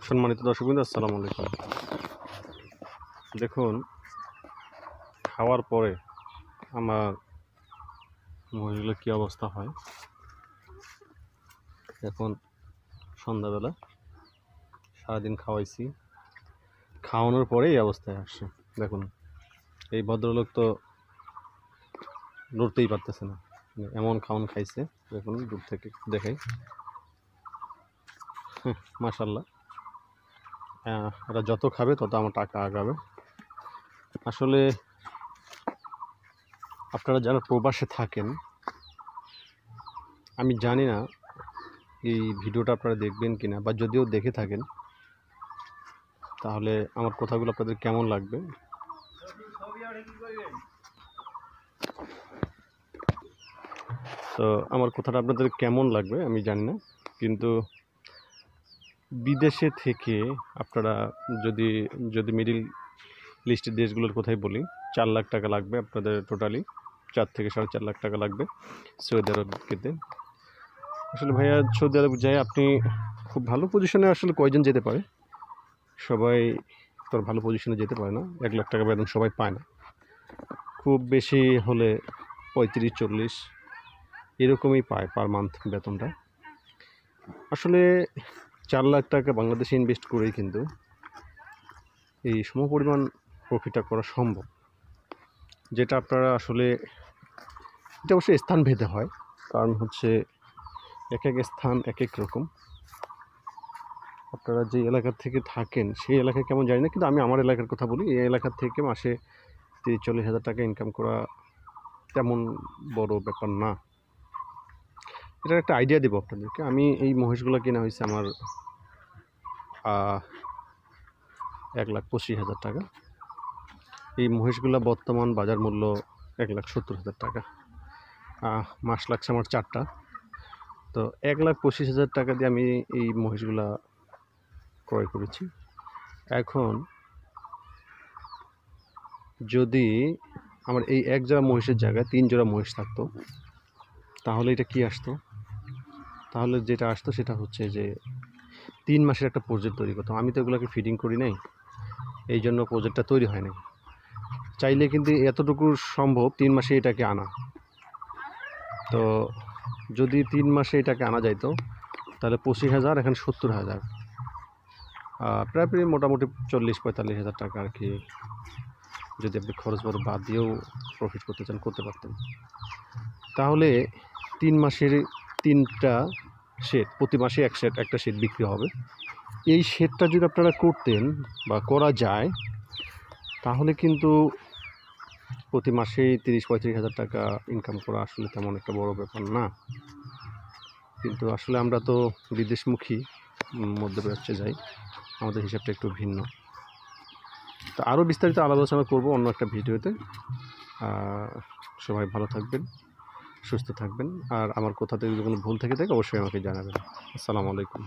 সম্মানিত দর্শকবৃন্দ, আসসালামু আলাইকুম। দেখুন, খাওয়ার পরে আমার মহিলার কী অবস্থা হয়। এখন সন্ধ্যাবেলা সারাদিন খাওয়াইছি, খাওয়ানোর পরে এই অবস্থায় আসছে। দেখুন, এই ভদ্রলোক তো নড়তেই পারতেছে না, এমন খাওয়ান খাইছে। দেখুন, দূর থেকে দেখাই, মাশাআল্লাহ। এরা যত খাবে তত আমার টাকা আগাবে। আসলে আপনারা যারা প্রবাসে থাকেন, আমি জানি না এই ভিডিওটা আপনারা দেখবেন কিনা, বা যদিও দেখে থাকেন তাহলে আমার কথাগুলো আপনাদের কেমন লাগবে। তো আমার কথাটা আপনাদের কেমন লাগবে আমি জানি না, কিন্তু বিদেশে থেকে আপনারা যদি মিডিল লিস্টের দেশগুলোর কথাই বলি, 4 লাখ টাকা লাগবে আপনাদের, টোটালি 4 থেকে 4.5 লাখ টাকা লাগবে সৌদি আরব যেতে। আসলে ভাইয়া, সৌদি আরব যায় আপনি খুব ভালো পজিশনে, আসলে কয়জন যেতে পারে? সবাই তোর ভালো পজিশনে যেতে পারে না। 1 লাখ টাকা বেতন সবাই পায় না, খুব বেশি হলে 35-40 এরকমই পায় পার মান্থ বেতনটা। আসলে 4 লাখ টাকা বাংলাদেশে ইনভেস্ট করেই কিন্তু এই সমপরিমাণ প্রফিটটা করা সম্ভব, যেটা আপনারা আসলে, এটা অবশ্যই স্থান ভেদে হয়, কারণ হচ্ছে এক এক স্থান এক এক রকম। আপনারা যে এলাকা থেকে থাকেন সেই এলাকায় কেমন জানি না, কিন্তু আমি আমার এলাকার কথা বলি। এই এলাকা থেকে মাসে 30-40 হাজার টাকা ইনকাম করা তেমন বড় ব্যাপার না। এটার একটা আইডিয়া দেবো আপনাদেরকে। আমি এই মহিষগুলো কেনা হয়েছে আমার 1,25,000 টাকা। এই মহিষগুলো বর্তমান বাজার মূল্য 1,70,000 টাকা। মাস লাগছে আমার 4টা। তো 1,25,000 টাকা দিয়ে আমি এই মহিষগুলা ক্রয় করেছি। এখন যদি আমার এই এক জোড়া মহিষের জায়গায় 3 জোড়া মহিষ থাকতো, তাহলে এটা কি আসতো? তাহলে যেটা আসতো সেটা হচ্ছে যে 3 মাসের একটা প্রজেক্ট তৈরি করতাম। আমি তো এগুলোকে ফিডিং করি নাই, এই জন্য প্রজেক্টটা তৈরি হয় নাই। চাইলে কিন্তু এতটুকু সম্ভব 3 মাসে এটাকে আনা। তো যদি 3 মাসে এটাকে আনা যাইতো তাহলে 25,000, এখন 70,000, প্রায় মোটামুটি 40-45 হাজার টাকা আর কি। যদি আপনি খরচ বড় বাদ দিয়েও প্রফিট করতে চান, করতে পারতেন। তাহলে 3 মাসের 3টা শেড, প্রতি মাসে একটা শেড বিক্রি হবে। এই শেডটা যদি আপনারা করতেন বা করা যায়, তাহলে কিন্তু প্রতি মাসেই 30-35 হাজার টাকা ইনকাম করা আসলে তেমন একটা বড় ব্যাপার না। কিন্তু আসলে আমরা তো বিদেশমুখী, মধ্যপ্রাচ্যে যাই, আমাদের হিসাবটা একটু ভিন্ন। তো আরও বিস্তারিত আলোচনা করব অন্য একটা ভিডিওতে। সবাই ভালো থাকবেন, সুস্থ থাকবেন, আর আমার কোথাতে যদি কোনো ভুল থেকে থাকে অবশ্যই আমাকে জানাবেন। আসসালামু আলাইকুম।